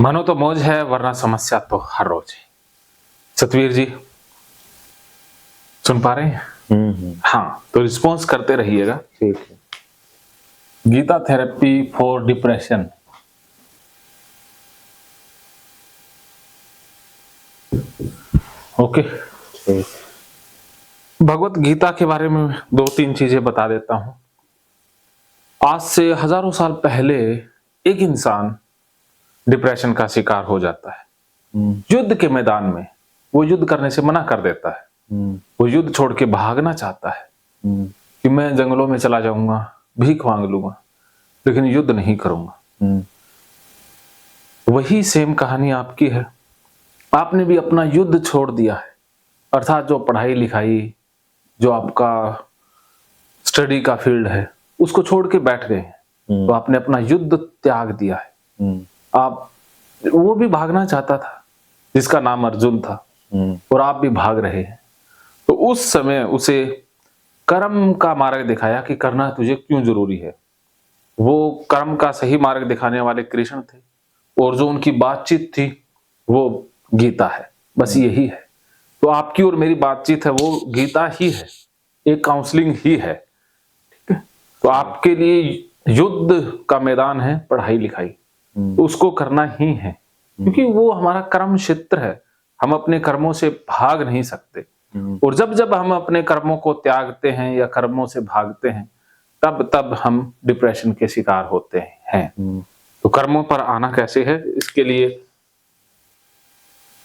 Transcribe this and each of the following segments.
मानो तो मौज है वरना समस्या तो हर रोज है। सतवीर जी सुन पा रहे हैं? हाँ, तो रिस्पॉन्स करते रहिएगा। ठीक है। Gita therapy for depression. Okay, ठीक। भगवत गीता के बारे में 2-3 चीजें बता देता हूं। आज से हजारों साल पहले एक इंसान डिप्रेशन का शिकार हो जाता है। युद्ध के मैदान में वो युद्ध करने से मना कर देता है। वो युद्ध छोड़ के भागना चाहता है कि मैं जंगलों में चला जाऊंगा, भीख मांग लूंगा, लेकिन युद्ध नहीं करूंगा। वही सेम कहानी आपकी है। आपने भी अपना युद्ध छोड़ दिया है, अर्थात जो पढ़ाई लिखाई, जो आपका स्टडी का फील्ड है, उसको छोड़ के बैठ गए हैं। तो आपने अपना युद्ध त्याग दिया है। आप वो भी भागना चाहता था जिसका नाम अर्जुन था, और आप भी भाग रहे हैं। तो उस समय उसे कर्म का मार्ग दिखाया कि करना तुझे क्यों जरूरी है। वो कर्म का सही मार्ग दिखाने वाले कृष्ण थे, और जो उनकी बातचीत थी वो गीता है। बस यही है। तो आपकी और मेरी बातचीत है वो गीता ही है, एक काउंसलिंग ही है। ठीक है, तो आपके लिए युद्ध का मैदान है पढ़ाई लिखाई, तो उसको करना ही है, क्योंकि वो हमारा कर्म क्षेत्र है। हम अपने कर्मों से भाग नहीं सकते, और जब जब हम अपने कर्मों को त्यागते हैं या कर्मों से भागते हैं, तब तब हम डिप्रेशन के शिकार होते हैं। तो कर्मों पर आना कैसे है, इसके लिए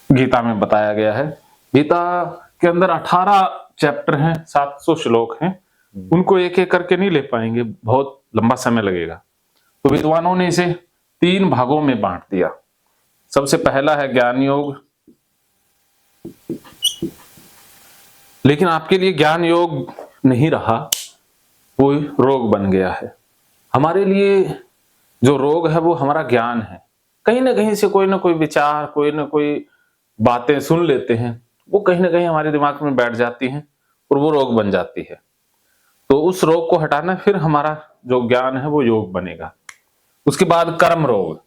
गीता में बताया गया है। गीता के अंदर 18 चैप्टर हैं, 700 श्लोक हैं। उनको एक एक करके नहीं ले पाएंगे, बहुत लंबा समय लगेगा। तो विद्वानों ने इसे 3 भागों में बांट दिया। सबसे पहला है ज्ञान योग, लेकिन आपके लिए ज्ञान योग नहीं रहा, वो रोग बन गया है। हमारे लिए जो रोग है वो हमारा ज्ञान है। कहीं ना कहीं से कोई ना कोई विचार, कोई ना कोई बातें सुन लेते हैं, वो कहीं ना कहीं हमारे दिमाग में बैठ जाती हैं और वो रोग बन जाती है। तो उस रोग को हटाना, फिर हमारा जो ज्ञान है वो योग बनेगा। उसके बाद कर्म रोग।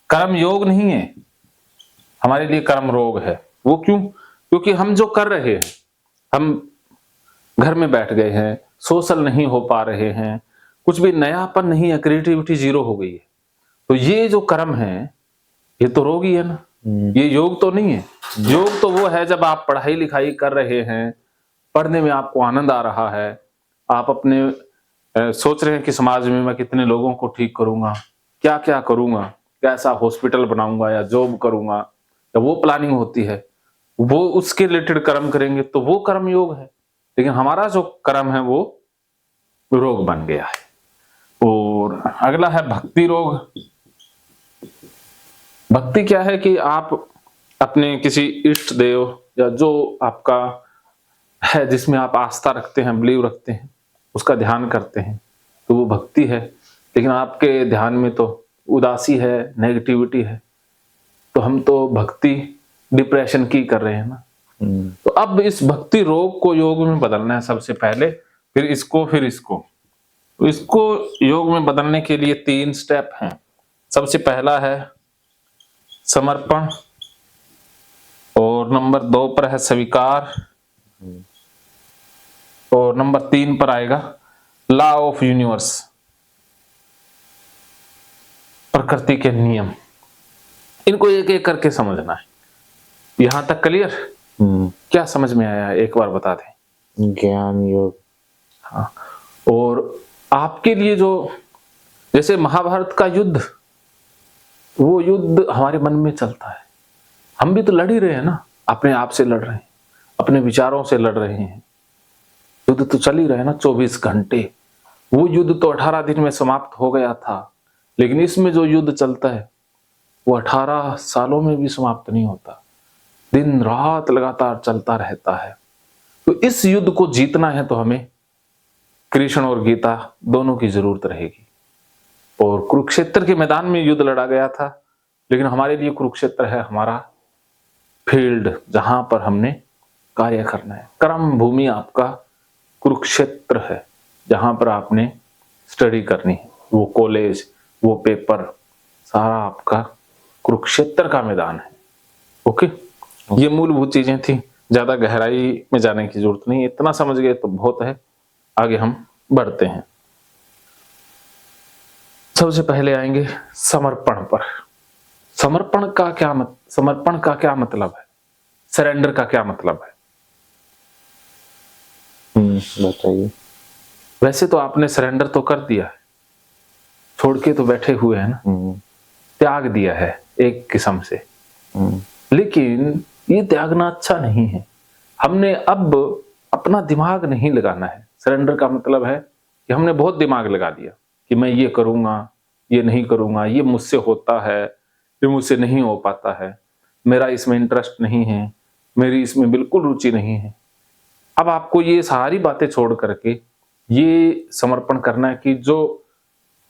कर्म योग नहीं है, हमारे लिए कर्म रोग है। वो क्यों? क्योंकि हम जो कर रहे हैं, हम घर में बैठ गए हैं, सोशल नहीं हो पा रहे हैं, कुछ भी नयापन नहीं है, क्रिएटिविटी जीरो हो गई है। तो ये जो कर्म है ये तो रोग ही है ना, ये योग तो नहीं है। योग तो वो है जब आप पढ़ाई लिखाई कर रहे हैं, पढ़ने में आपको आनंद आ रहा है, आप अपने सोच रहे हैं कि समाज में मैं कितने लोगों को ठीक करूंगा, क्या क्या करूंगा, कैसा हॉस्पिटल बनाऊंगा या जॉब करूंगा, या वो प्लानिंग होती है, वो उसके रिलेटेड कर्म करेंगे तो वो कर्म योग है। लेकिन हमारा जो कर्म है वो रोग बन गया है। और अगला है भक्ति रोग। भक्ति क्या है कि आप अपने किसी इष्ट देव या जो आपका है, जिसमें आप आस्था रखते हैं, बिलीव रखते हैं, उसका ध्यान करते हैं, तो वो भक्ति है। लेकिन आपके ध्यान में तो उदासी है, नेगेटिविटी है, तो हम तो भक्ति डिप्रेशन की कर रहे हैं ना। तो अब इस भक्ति रोग को योग में बदलना है सबसे पहले, फिर इसको, फिर इसको। तो इसको योग में बदलने के लिए 3 स्टेप हैं। सबसे पहला है समर्पण, और नंबर 2 पर है स्वीकार, और नंबर 3 पर आएगा लॉ ऑफ यूनिवर्स, प्रकृति के नियम। इनको एक एक करके समझना है। यहां तक क्लियर? क्या समझ में आया, एक बार बता दें। ज्ञान योग। हाँ, और आपके लिए जो, जैसे महाभारत का युद्ध, वो युद्ध हमारे मन में चलता है। हम भी तो लड़ ही रहे हैं ना, अपने आप से लड़ रहे हैं, अपने विचारों से लड़ रहे हैं। युद्ध तो चल ही रहे हैं ना 24 घंटे। वो युद्ध तो 18 दिन में समाप्त हो गया था, लेकिन इसमें जो युद्ध चलता है वो 18 सालों में भी समाप्त नहीं होता, दिन रात लगातार चलता रहता है। तो इस युद्ध को जीतना है तो हमें कृष्ण और गीता दोनों की जरूरत रहेगी। और कुरुक्षेत्र के मैदान में युद्ध लड़ा गया था, लेकिन हमारे लिए कुरुक्षेत्र है हमारा फील्ड, जहां पर हमने कार्य करना है। कर्म भूमि आपका कुरुक्षेत्र है, जहां पर आपने स्टडी करनी है। वो कॉलेज, वो पेपर, सारा आपका कुरुक्षेत्र का मैदान है। ओके, ये मूलभूत चीजें थी, ज्यादा गहराई में जाने की जरूरत नहीं, इतना समझ गए तो बहुत है। आगे हम बढ़ते हैं। सबसे पहले आएंगे समर्पण पर। समर्पण का क्या मतलब है? सरेंडर का क्या मतलब है? बताइए। वैसे तो आपने सरेंडर तो कर दिया है, छोड़ के तो बैठे हुए हैं ना, त्याग दिया है एक किस्म से। लेकिन ये त्यागना अच्छा नहीं है। हमने अब अपना दिमाग नहीं लगाना है। सरेंडर का मतलब है कि हमने बहुत दिमाग लगा दिया कि मैं ये करूंगा, ये नहीं करूंगा, ये मुझसे होता है, ये मुझसे नहीं हो पाता है, मेरा इसमें इंटरेस्ट नहीं है, मेरी इसमें बिल्कुल रुचि नहीं है। अब आपको ये सारी बातें छोड़ करके ये समर्पण करना है कि जो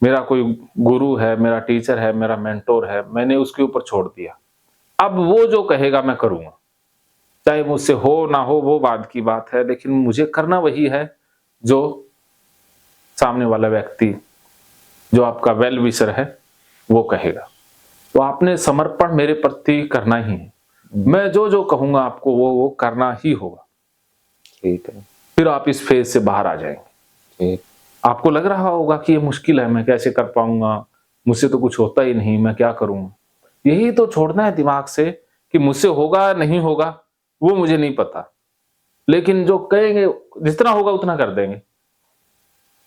मेरा कोई गुरु है, मेरा टीचर है, मेरा मेंटोर है, मैंने उसके ऊपर छोड़ दिया। अब वो जो कहेगा मैं करूंगा, चाहे मुझसे हो ना हो वो बाद की बात है, लेकिन मुझे करना वही है जो सामने वाला व्यक्ति, जो आपका वेल विशर है, वो कहेगा। तो आपने समर्पण मेरे प्रति करना ही है। मैं जो जो कहूंगा आपको वो करना ही होगा। ठीक है। फिर आप इस फेज से बाहर आ जाएंगे। ठीक। आपको लग रहा होगा कि ये मुश्किल है, मैं कैसे कर पाऊंगा, मुझसे तो कुछ होता ही नहीं, मैं क्या करूंगा। यही तो छोड़ना है दिमाग से कि मुझसे होगा नहीं होगा वो मुझे नहीं पता, लेकिन जो कहेंगे जितना होगा उतना कर देंगे,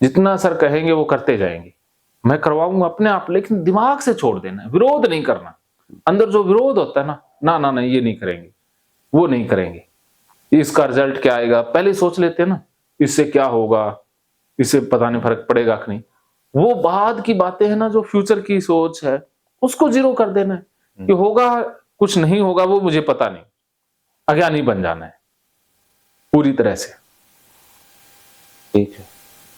जितना सर कहेंगे वो करते जाएंगे। मैं करवाऊंगा अपने आप, लेकिन दिमाग से छोड़ देना, विरोध नहीं करना। अंदर जो विरोध होता है ना, ना ना ना ये नहीं करेंगे, वो नहीं करेंगे, इसका रिजल्ट क्या आएगा, पहले सोच लेते हैं ना, इससे क्या होगा, इससे पता नहीं फर्क पड़ेगा कि नहीं। वो बाद की बातें हैं ना, जो फ्यूचर की सोच है उसको जीरो कर देना है कि होगा कुछ नहीं होगा वो मुझे पता नहीं। अज्ञानी बन जाना है पूरी तरह से। ठीक है।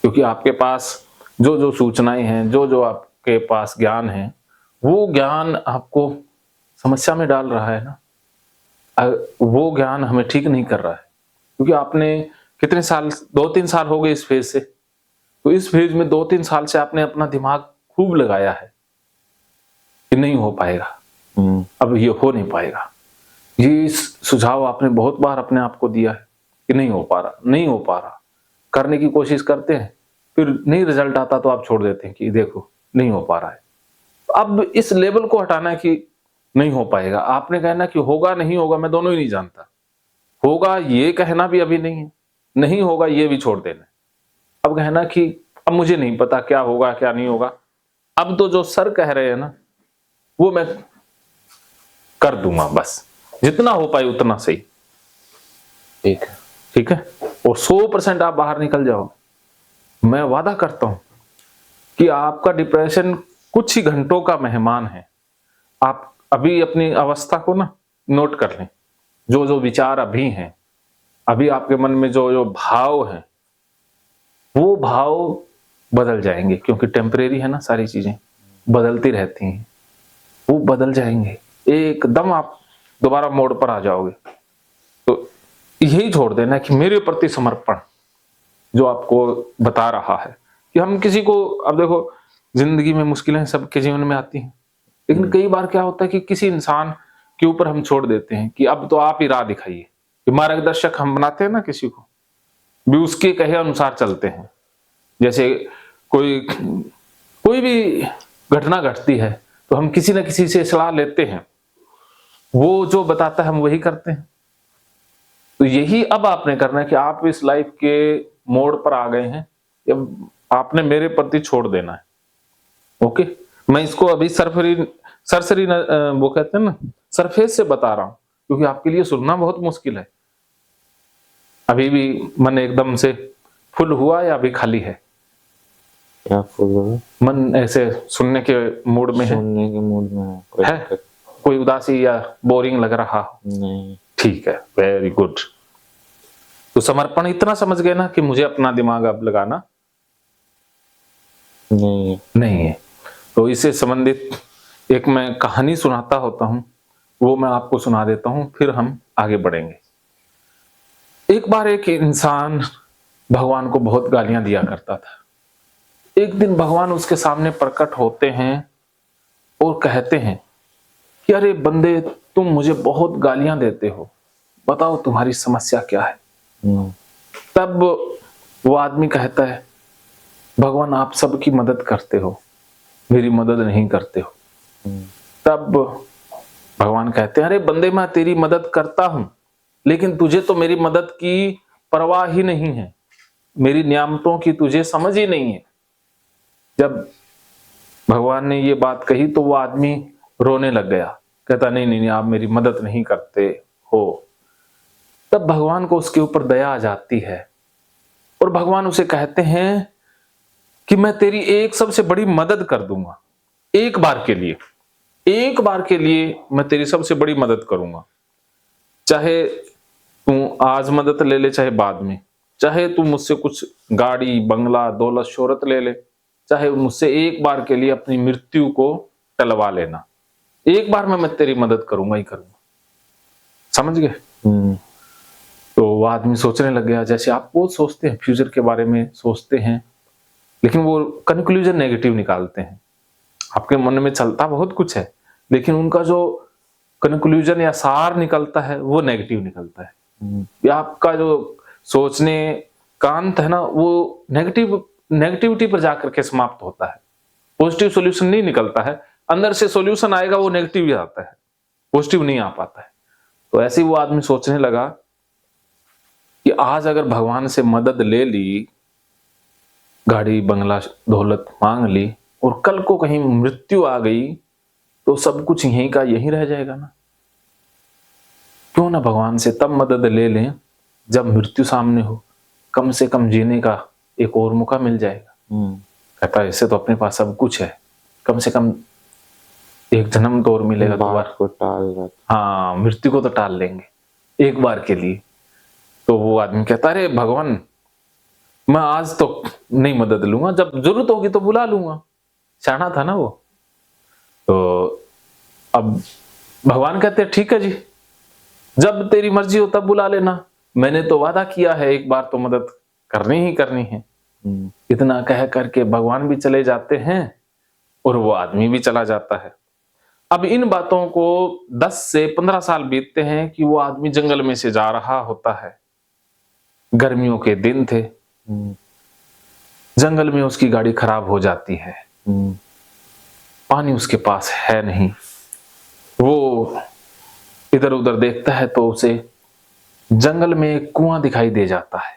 क्योंकि आपके पास जो जो सूचनाएं हैं, जो जो आपके पास ज्ञान है, वो ज्ञान आपको समस्या में डाल रहा है ना। वो ज्ञान हमें ठीक नहीं कर रहा है, क्योंकि आपने कितने साल, 2-3 साल हो गए इस फेज से, तो इस फेज में 2-3 साल से आपने अपना दिमाग खूब लगाया है कि नहीं हो पाएगा, अब ये हो नहीं पाएगा। ये सुझाव आपने बहुत बार अपने आप को दिया है कि नहीं हो पा रहा, नहीं हो पा रहा, करने की कोशिश करते हैं, फिर नहीं रिजल्ट आता तो आप छोड़ देते हैं कि देखो नहीं हो पा रहा है। अब इस लेवल को हटाना है कि नहीं हो पाएगा। आपने कहना कि होगा नहीं होगा, मैं दोनों ही नहीं जानता। होगा ये कहना भी अभी नहीं है, नहीं होगा ये भी छोड़ देना। अब कहना कि अब मुझे नहीं पता क्या होगा क्या नहीं होगा, अब तो जो सर कह रहे हैं ना वो मैं कर दूंगा, बस जितना हो पाए उतना सही। ठीक है। ठीक है, और 100% आप बाहर निकल जाओ। मैं वादा करता हूं कि आपका डिप्रेशन कुछ ही घंटों का मेहमान है। आप अभी अपनी अवस्था को ना नोट कर लें, जो जो विचार अभी हैं, अभी आपके मन में जो जो भाव हैं, वो भाव बदल जाएंगे, क्योंकि टेम्परेरी है ना, सारी चीजें बदलती रहती हैं, वो बदल जाएंगे, एकदम आप दोबारा मोड़ पर आ जाओगे। तो यही छोड़ देना कि मेरे प्रति समर्पण जो आपको बता रहा है कि हम किसी को, अब देखो जिंदगी में मुश्किलें सबके जीवन में आती हैं, लेकिन कई बार क्या होता है कि किसी इंसान के ऊपर हम छोड़ देते हैं कि अब तो आप ही राह दिखाइए। मार्गदर्शक हम बनाते हैं ना, किसी को भी उसके कहे अनुसार चलते हैं। जैसे कोई कोई भी घटना घटती है तो हम किसी न किसी से सलाह लेते हैं, वो जो बताता है हम वही करते हैं। तो यही अब आपने करना है कि आप इस लाइफ के मोड़ पर आ गए हैं, अब आपने मेरे प्रति छोड़ देना है। ओके, मैं इसको अभी सरसरी वो कहते हैं ना, सरफेस से बता रहा हूं, क्योंकि आपके लिए सुनना बहुत मुश्किल है। अभी भी मन एकदम से फुल हुआ या अभी खाली है? क्या फुल हुआ? मन ऐसे सुनने के मूड में है? सुनने के मूड में है? कोई उदासी या बोरिंग लग रहा हो? नहीं। ठीक है, वेरी गुड। तो समर्पण इतना समझ गए ना कि मुझे अपना दिमाग अब लगाना नहीं है। तो इससे संबंधित एक मैं कहानी सुनाता होता हूं, वो मैं आपको सुना देता हूं, फिर हम आगे बढ़ेंगे। एक बार एक इंसान भगवान को बहुत गालियां दिया करता था। एक दिन भगवान उसके सामने प्रकट होते हैं और कहते हैं कि अरे बंदे, तुम मुझे बहुत गालियां देते हो, बताओ तुम्हारी समस्या क्या है। तब वो आदमी कहता है, भगवान आप सबकी मदद करते हो, मेरी मदद नहीं करते हो। तब भगवान कहते हैं, अरे बंदे मैं तेरी मदद करता हूं, लेकिन तुझे तो मेरी मदद की परवाह ही नहीं है, मेरी नियामतों की तुझे समझ ही नहीं है। जब भगवान ने ये बात कही तो वो आदमी रोने लग गया, कहता नहीं नहीं नहीं, आप मेरी मदद नहीं करते हो। तब भगवान को उसके ऊपर दया आ जाती है और भगवान उसे कहते हैं कि मैं तेरी एक सबसे बड़ी मदद कर दूंगा, एक बार के लिए, एक बार के लिए मैं तेरी सबसे बड़ी मदद करूंगा। चाहे तू आज मदद ले ले, चाहे बाद में, चाहे तू मुझसे कुछ गाड़ी बंगला दौलत शोहरत ले ले, चाहे मुझसे एक बार के लिए अपनी मृत्यु को टलवा लेना, एक बार में मैं तेरी मदद करूंगा ही करूंगा। समझ गए? तो वो आदमी सोचने लग गया, जैसे आप बहुत सोचते हैं, फ्यूचर के बारे में सोचते हैं, लेकिन वो कंक्लूजन नेगेटिव निकालते हैं। आपके मन में चलता बहुत कुछ है, लेकिन उनका जो कंक्लूजन या सार निकलता है वो नेगेटिव निकलता है। या आपका जो सोचने का अंत है ना, वो नेगेटिविटी पर जाकर के समाप्त होता है। पॉजिटिव सॉल्यूशन नहीं निकलता है, अंदर से सॉल्यूशन आएगा वो नेगेटिव ही आता है, पॉजिटिव नहीं आ पाता है। तो ऐसे ही वो आदमी सोचने लगा कि आज अगर भगवान से मदद ले ली, गाड़ी बंगला दौलत मांग ली, और कल को कहीं मृत्यु आ गई तो सब कुछ यहीं का यहीं रह जाएगा ना। क्यों ना भगवान से तब मदद ले लें जब मृत्यु सामने हो, कम से कम जीने का एक और मौका मिल जाएगा। कहता है इससे तो अपने पास सब कुछ है, कम से कम एक जन्म तो और मिलेगा, बात को टाल, हाँ मृत्यु को तो टाल लेंगे एक बार के लिए। तो वो आदमी कहता है, अरे भगवान मैं आज तो नहीं मदद लूंगा, जब जरूरत होगी तो बुला लूंगा। शाना था ना वो। तो अब भगवान कहते हैं ठीक है जी, जब तेरी मर्जी हो तब बुला लेना, मैंने तो वादा किया है एक बार तो मदद करनी ही करनी है। इतना कह करके भगवान भी चले जाते हैं और वो आदमी भी चला जाता है। अब इन बातों को 10 से 15 साल बीतते हैं कि वो आदमी जंगल में से जा रहा होता है। गर्मियों के दिन थे, जंगल में उसकी गाड़ी खराब हो जाती है, पानी उसके पास है नहीं। वो इधर उधर देखता है तो उसे जंगल में एक कुआं दिखाई दे जाता है।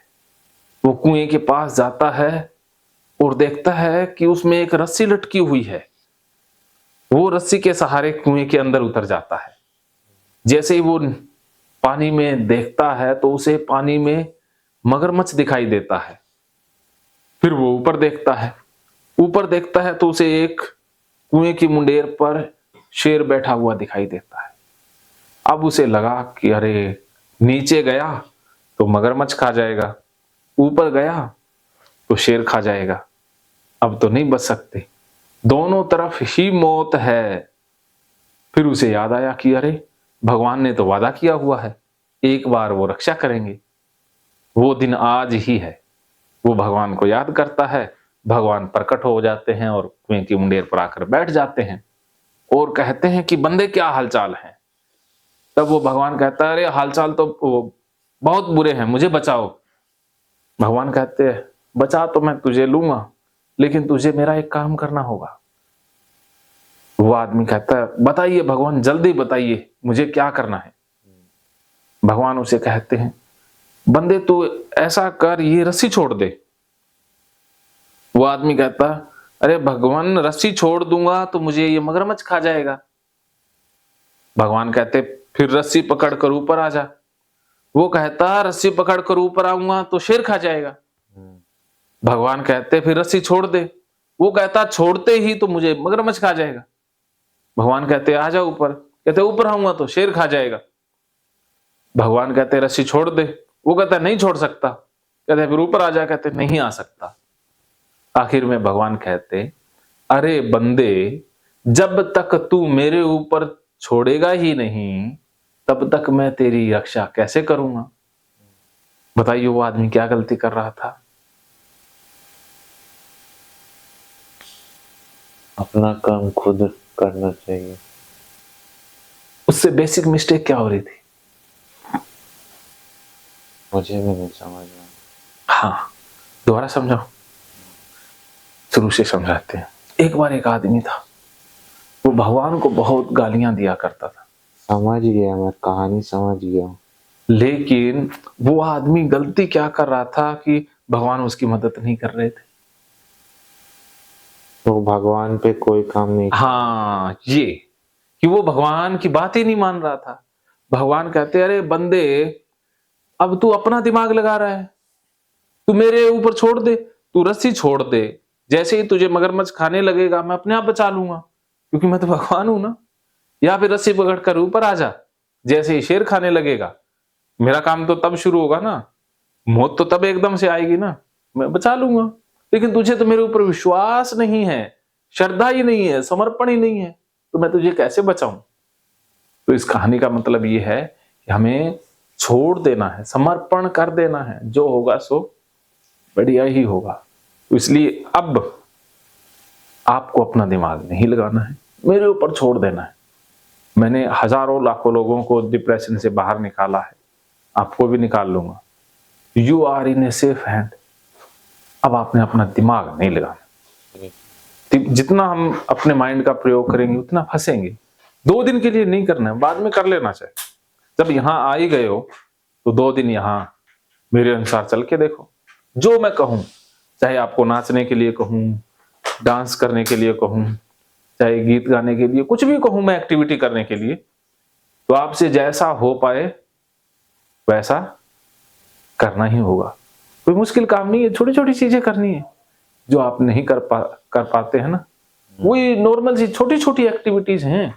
वो कुएं के पास जाता है और देखता है कि उसमें एक रस्सी लटकी हुई है। वो रस्सी के सहारे कुएं के अंदर उतर जाता है। जैसे ही वो पानी में देखता है तो उसे पानी में मगरमच्छ दिखाई देता है। फिर वो ऊपर देखता है, ऊपर देखता है तो उसे एक कुएं की मुंडेर पर शेर बैठा हुआ दिखाई देता है। अब उसे लगा कि अरे नीचे गया तो मगरमच्छ खा जाएगा, ऊपर गया तो शेर खा जाएगा, अब तो नहीं बच सकते, दोनों तरफ ही मौत है। फिर उसे याद आया कि अरे भगवान ने तो वादा किया हुआ है एक बार वो रक्षा करेंगे, वो दिन आज ही है। वो भगवान को याद करता है, भगवान प्रकट हो जाते हैं और कुएं की मुंडेर पर आकर बैठ जाते हैं और कहते हैं कि बंदे क्या हालचाल है। तब वो भगवान कहता है, अरे हालचाल तो बहुत बुरे हैं, मुझे बचाओ। भगवान कहते हैं, बचा तो मैं तुझे लूंगा, लेकिन तुझे मेरा एक काम करना होगा। वो आदमी कहता है, बताइए भगवान, जल्दी बताइए मुझे क्या करना है। भगवान उसे कहते हैं, बंदे तू ऐसा कर, ये रस्सी छोड़ दे। वो आदमी कहता, अरे भगवान रस्सी छोड़ दूंगा तो मुझे ये मगरमच्छ खा जाएगा। भगवान कहते, फिर रस्सी पकड़ कर ऊपर आ जा। वो कहता, रस्सी पकड़ कर ऊपर आऊंगा तो शेर खा जाएगा। भगवान कहते, फिर रस्सी छोड़ दे। वो कहता, छोड़ते ही तो मुझे मगरमच्छ खा जाएगा। भगवान कहते, आ जा ऊपर। कहते, ऊपर आऊंगा तो शेर खा जाएगा। भगवान कहते, रस्सी छोड़ दे। वो कहता, नहीं छोड़ सकता। कहते, फिर ऊपर आ जा। कहते, नहीं आ सकता। आखिर में भगवान कहते, अरे बंदे, जब तक तू मेरे ऊपर छोड़ेगा ही नहीं तब तक मैं तेरी रक्षा कैसे करूंगा। बताइए वो आदमी क्या गलती कर रहा था। अपना काम खुद करना चाहिए। उससे बेसिक मिस्टेक क्या हो रही थी? मुझे भी नहीं समझ में। हाँ, दोबारा समझाओ, शुरू से समझाते हैं। एक बार एक आदमी था, वो भगवान को बहुत गालियां दिया करता था, समझ गया, मैं कहानी समझ गया। लेकिन वो आदमी गलती क्या कर रहा था कि भगवान उसकी मदद नहीं कर रहे थे। तो भगवान पे कोई काम नहीं। हाँ, ये कि वो भगवान की बात ही नहीं मान रहा था। भगवान कहते, अरे बंदे, अब तू अपना दिमाग लगा रहा है, तू मेरे ऊपर छोड़ दे, तू रस्सी छोड़ दे, जैसे ही तुझे मगरमच्छ खाने लगेगा मैं अपने आप बचा लूंगा, क्योंकि मैं तो भगवान हूं ना। या फिर रस्सी पकड़कर ऊपर आ जा, जैसे ही शेर खाने लगेगा मेरा काम तो तब शुरू होगा ना, मौत तो तब एकदम से आएगी ना, मैं बचा लूंगा। लेकिन तुझे तो मेरे ऊपर विश्वास नहीं है, श्रद्धा ही नहीं है, समर्पण ही नहीं है, तो मैं तुझे कैसे बचाऊं? तो इस कहानी का मतलब ये है कि हमें छोड़ देना है, समर्पण कर देना है, जो होगा सो बढ़िया ही होगा। तो इसलिए अब आपको अपना दिमाग नहीं लगाना है, मेरे ऊपर छोड़ देना है। मैंने हजारों लाखों लोगों को डिप्रेशन से बाहर निकाला है, आपको भी निकाल लूंगा। You are in a safe hand. अब आपने अपना दिमाग नहीं लगाना। जितना हम अपने माइंड का प्रयोग करेंगे उतना फंसेंगे। 2 दिन के लिए नहीं करना है, बाद में कर लेना चाहिए। जब यहां आ ही गए हो तो 2 दिन यहां मेरे अनुसार चल के देखो। जो मैं कहूं, चाहे आपको नाचने के लिए कहूं, डांस करने के लिए कहूं, चाहे गीत गाने के लिए, कुछ भी कहूं मैं एक्टिविटी करने के लिए, तो आपसे जैसा हो पाए वैसा करना ही होगा। कोई मुश्किल काम नहीं है, छोटी छोटी चीजें करनी है। जो आप नहीं कर पाते हैं ना, वही नॉर्मल सी छोटी छोटी एक्टिविटीज हैं,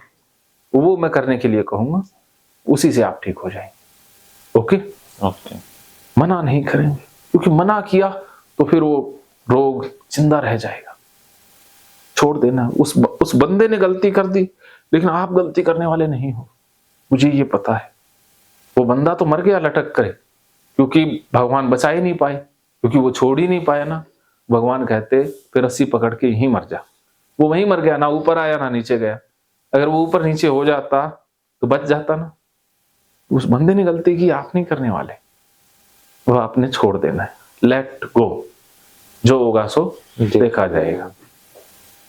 वो मैं करने के लिए कहूंगा, उसी से आप ठीक हो जाएंगे। Okay okay. मना नहीं करेंगे, क्योंकि मना किया तो फिर वो रोग जिंदा रह जाएगा। छोड़ देना। उस बंदे ने गलती कर दी, लेकिन आप गलती करने वाले नहीं हो, मुझे ये पता है। वो बंदा तो मर गया लटक करे, क्योंकि भगवान बचा ही नहीं पाए, क्योंकि वो छोड़ ही नहीं पाया ना। भगवान कहते फिर रस्सी पकड़ के यहीं मर जा। वो वहीं मर गया, ना ऊपर आया ना नीचे गया। अगर वो ऊपर नीचे हो जाता तो बच जाता ना। उस बंदे ने गलती की, आप नहीं करने वाले, वो आपने छोड़ देना है। लेट गो, जो होगा सो देखा जाएगा।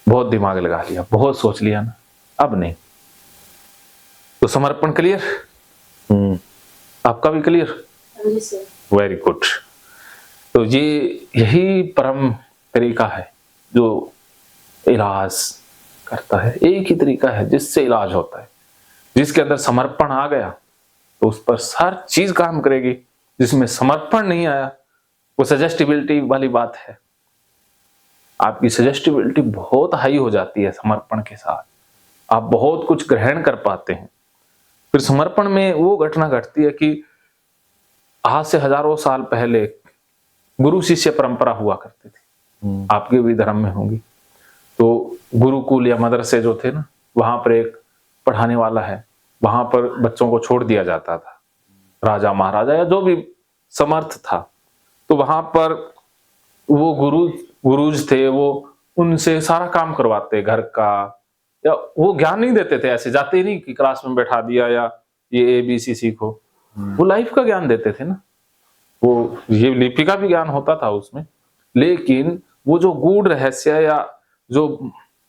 बहुत दिमाग लगा लिया, बहुत सोच लिया ना, अब नहीं। तो समर्पण क्लियर? आपका भी क्लियर? Very good. तो ये यही परम तरीका है जो इलाज करता है। एक ही तरीका है जिससे इलाज होता है। जिसके अंदर समर्पण आ गया तो उस पर हर चीज काम करेगी। जिसमें समर्पण नहीं आया, वो सजेस्टिबिलिटी वाली बात है। आपकी सजेस्टिबिलिटी बहुत हाई हो जाती है समर्पण के साथ, आप बहुत कुछ ग्रहण कर पाते हैं। फिर समर्पण में वो घटना घटती है कि आज से हजारों साल पहले गुरु शिष्य परंपरा हुआ करती थी, आपके भी धर्म में होंगी। तो गुरुकुल या मदरसे जो थे ना, वहां पर एक पढ़ाने वाला है, वहां पर बच्चों को छोड़ दिया जाता था। राजा महाराजा या जो भी समर्थ था, तो वहां पर वो गुरुज थे, वो उनसे सारा काम करवाते घर का, या वो ज्ञान नहीं देते थे, ऐसे जाते ही नहीं कि क्लास में बैठा दिया या ये ABC सीखो। वो लाइफ का ज्ञान देते थे ना। वो ये लिपि का भी ज्ञान होता था उसमें, लेकिन वो जो गूढ़ रहस्य या जो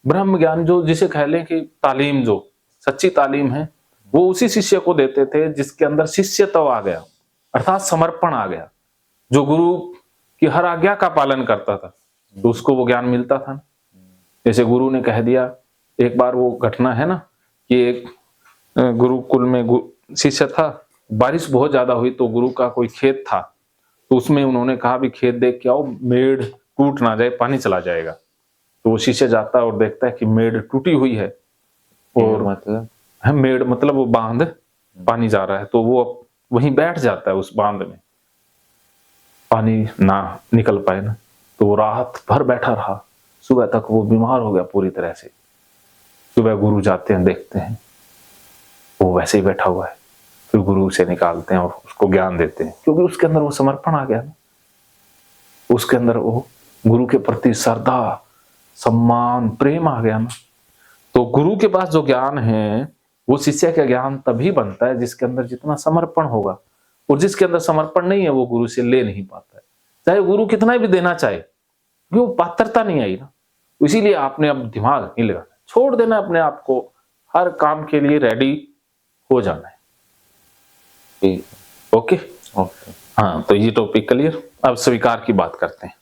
ब्रह्म ज्ञान, जो जिसे कह लें कि तालीम, जो सच्ची तालीम है, वो उसी शिष्य को देते थे जिसके अंदर शिष्यत्व आ गया, अर्थात समर्पण आ गया, जो गुरु की हर आज्ञा का पालन करता था, तो उसको वो ज्ञान मिलता था। जैसे गुरु ने कह दिया, एक बार वो घटना है ना कि एक गुरुकुल में शिष्य था, बारिश बहुत ज्यादा हुई तो गुरु का कोई खेत था, तो उसमें उन्होंने कहा भी खेत देख के आओ, मेड़ टूट ना जाए, पानी चला जाएगा। तो वो शिष्य जाता है और देखता है कि मेड़ टूटी हुई है, और मतलब मेड़ मतलब वो बांध, पानी जा रहा है, तो वो वहीं बैठ जाता है उस बांध में, पानी ना निकल पाए ना, तो वो रात भर बैठा रहा। सुबह तक वो बीमार हो गया पूरी तरह से। सुबह गुरु जाते हैं, देखते हैं वो वैसे ही बैठा हुआ है। फिर गुरु उसे निकालते हैं और उसको ज्ञान देते हैं, क्योंकि उसके अंदर वो समर्पण आ गया ना, उसके अंदर वो गुरु के प्रति श्रद्धा, सम्मान, प्रेम आ गया ना। तो गुरु के पास जो ज्ञान है वो शिष्य का ज्ञान तभी बनता है जिसके अंदर जितना समर्पण होगा, और जिसके अंदर समर्पण नहीं है वो गुरु से ले नहीं पाता है, चाहे गुरु कितना भी देना चाहे, क्यों पात्रता नहीं आई ना। इसीलिए आपने अब दिमाग नहीं लगाना, छोड़ देना अपने आप को, हर काम के लिए रेडी हो जाना है। ठीक ओके है। ओके। हाँ, तो ये टॉपिक क्लियर। अब स्वीकार की बात करते हैं।